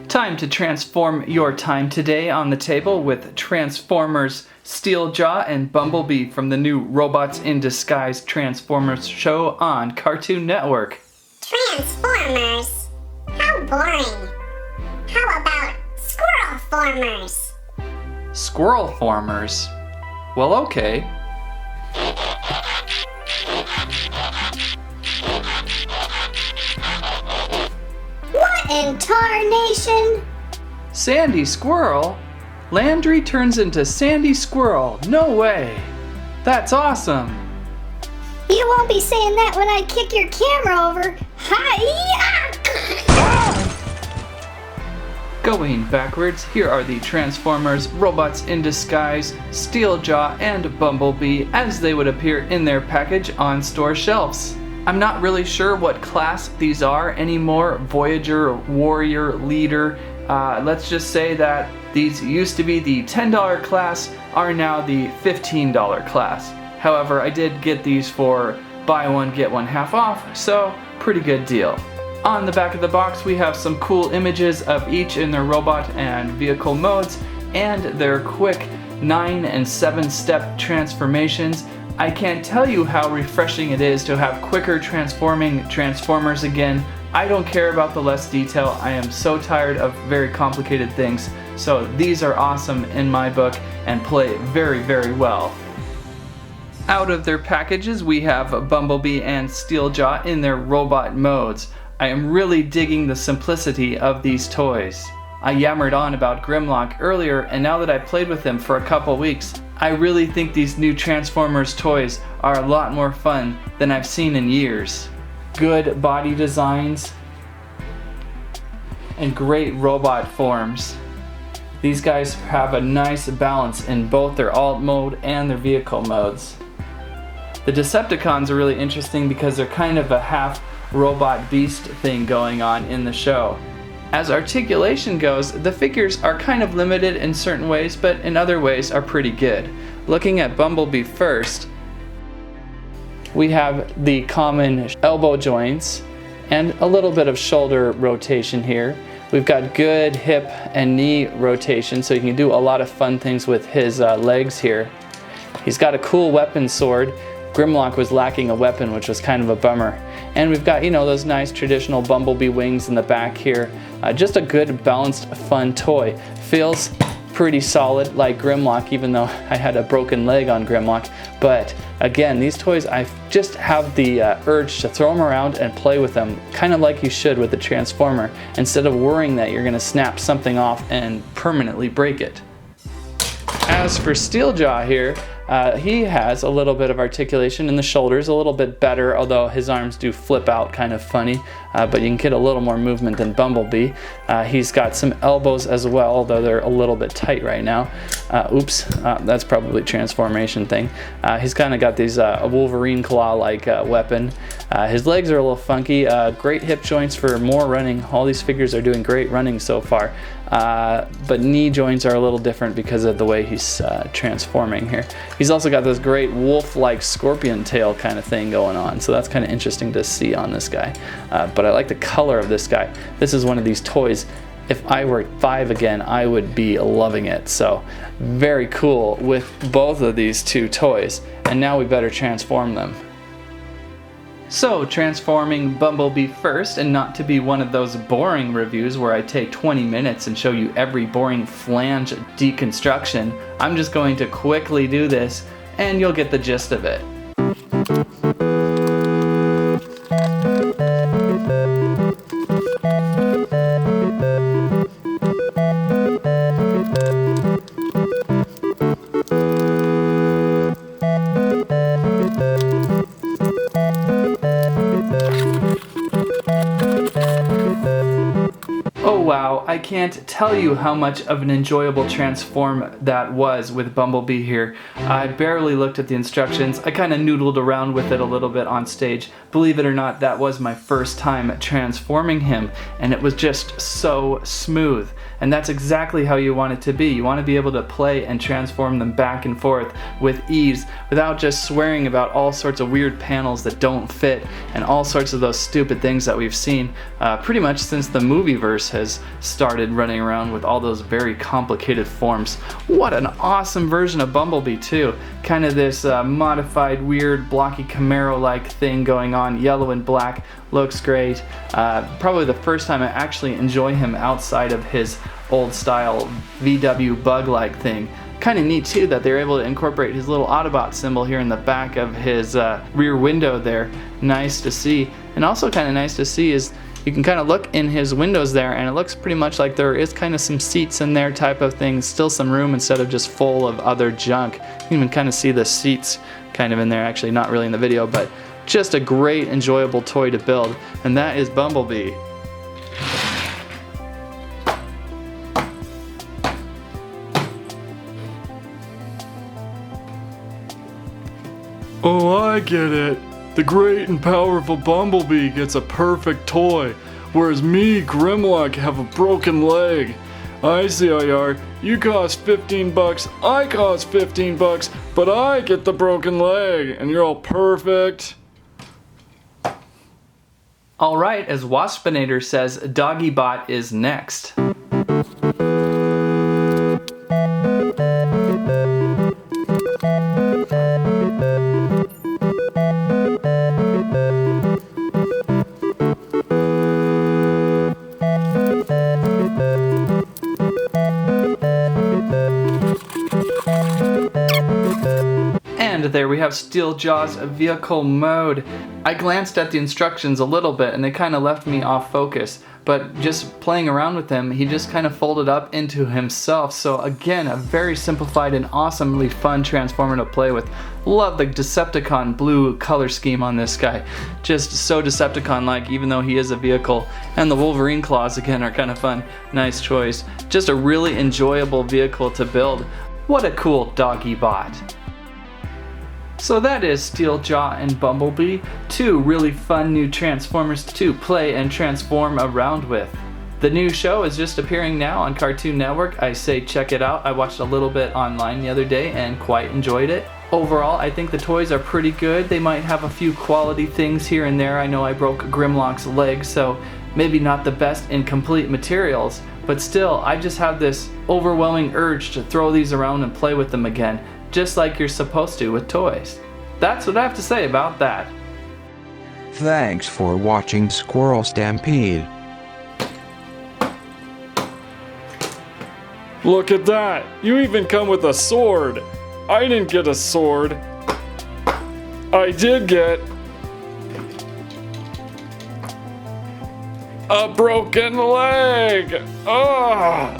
Time to transform your time today on the table with Transformers Steeljaw and Bumblebee from the new Robots in Disguise Transformers show on Cartoon Network. Transformers? How boring. How about Squirrel Formers? Squirrel Formers? Well, okay. What in tarnation? Sandy Squirrel? Landry turns into Sandy Squirrel. No way. That's awesome. You won't be saying that when I kick your camera over. Hi-ya! Going backwards, here are the Transformers Robots in Disguise, Steeljaw and Bumblebee as they would appear in their package on store shelves. I'm not really sure what class these are anymore, Voyager, Warrior, Leader. Let's just say that these used to be the $10 class, are now the $15 class. However, I did get these for buy one, get one half off, so pretty good deal. On the back of the box, we have some cool images of each in their robot and vehicle modes and their quick 9 and 7-step transformations. I can't tell you how refreshing it is to have quicker transforming Transformers again. I don't care about the less detail. I am so tired of very complicated things. So these are awesome in my book and play very, very well. Out of their packages, we have Bumblebee and Steeljaw in their robot modes. I am really digging the simplicity of these toys. I yammered on about Grimlock earlier, and now that I've played with him for a couple weeks, I really think these new Transformers toys are a lot more fun than I've seen in years. Good body designs and great robot forms. These guys have a nice balance in both their alt mode and their vehicle modes. The Decepticons are really interesting because they're kind of a half robot beast thing going on in the show. As articulation goes, the figures are kind of limited in certain ways, but in other ways are pretty good. Looking at Bumblebee first, we have the common elbow joints and a little bit of shoulder rotation here. We've got good hip and knee rotation, so you can do a lot of fun things with his legs here. He's got a cool weapon sword. Grimlock was lacking a weapon, which was kind of a bummer. And we've got, those nice traditional Bumblebee wings in the back here. Just a good, balanced, fun toy. Feels pretty solid like Grimlock, even though I had a broken leg on Grimlock. But again, these toys, I just have the urge to throw them around and play with them, kind of like you should with the Transformer, instead of worrying that you're going to snap something off and permanently break it. As for Steeljaw here, he has a little bit of articulation in the shoulders, a little bit better, although his arms do flip out kind of funny, but you can get a little more movement than Bumblebee. He's got some elbows as well, although they're a little bit tight right now. That's probably a transformation thing. He's kind of got these Wolverine claw-like weapon. His legs are a little funky. Great hip joints for more running. All these figures are doing great running so far. But knee joints are a little different because of the way he's transforming here. He's also got this great wolf-like scorpion tail kind of thing going on, so that's kind of interesting to see on this guy. But I like the color of this guy. This is one of these toys. If I were 5 again, I would be loving it. So very cool with both of these two toys. And now we better transform them. So, transforming Bumblebee first, and not to be one of those boring reviews where I take 20 minutes and show you every boring flange deconstruction, I'm just going to quickly do this, and you'll get the gist of it. Oh wow, I can't tell you how much of an enjoyable transform that was with Bumblebee here. I barely looked at the instructions. I kind of noodled around with it a little bit on stage. Believe it or not, that was my first time transforming him, and it was just so smooth. And that's exactly how you want it to be. You want to be able to play and transform them back and forth with ease without just swearing about all sorts of weird panels that don't fit and all sorts of those stupid things that we've seen pretty much since the movieverse has has started running around with all those very complicated forms. What an awesome version of Bumblebee too. Kind of this modified, weird, blocky Camaro-like thing going on, yellow and black, looks great. Probably the first time I actually enjoy him outside of his old style VW bug-like thing. Kind of neat too that they're able to incorporate his little Autobot symbol here in the back of his rear window there. Nice to see. And also kind of nice to see is you can kind of look in his windows there and it looks pretty much like there is kind of some seats in there type of thing. Still some room instead of just full of other junk. You can even kind of see the seats kind of in there. Actually not really in the video, but just a great enjoyable toy to build. And that is Bumblebee. Oh, I get it. The great and powerful Bumblebee gets a perfect toy, whereas me, Grimlock, have a broken leg. I see how you are. You cost 15 bucks, I cost 15 bucks, but I get the broken leg, and you're all perfect. Alright, as Waspinator says, Doggybot is next. And there we have Steeljaw's vehicle mode. I glanced at the instructions a little bit and they kind of left me off focus, but just playing around with him, he just kind of folded up into himself. So again, a very simplified and awesomely fun Transformer to play with. Love the Decepticon blue color scheme on this guy. Just so Decepticon-like, even though he is a vehicle. And the Wolverine claws again are kind of fun. Nice choice. Just a really enjoyable vehicle to build. What a cool Doggybot. So that is Steeljaw and Bumblebee, two really fun new Transformers to play and transform around with. The new show is just appearing now on Cartoon Network. I say check it out. I watched a little bit online the other day and quite enjoyed it. Overall, I think the toys are pretty good. They might have a few quality things here and there. I know I broke Grimlock's leg, so maybe not the best in complete materials, but still, I just have this overwhelming urge to throw these around and play with them again, just like you're supposed to with toys. That's what I have to say about that. Thanks for watching Squirrel Stampede. Look at that! You even come with a sword! I didn't get a sword. I did get a broken leg! Ah!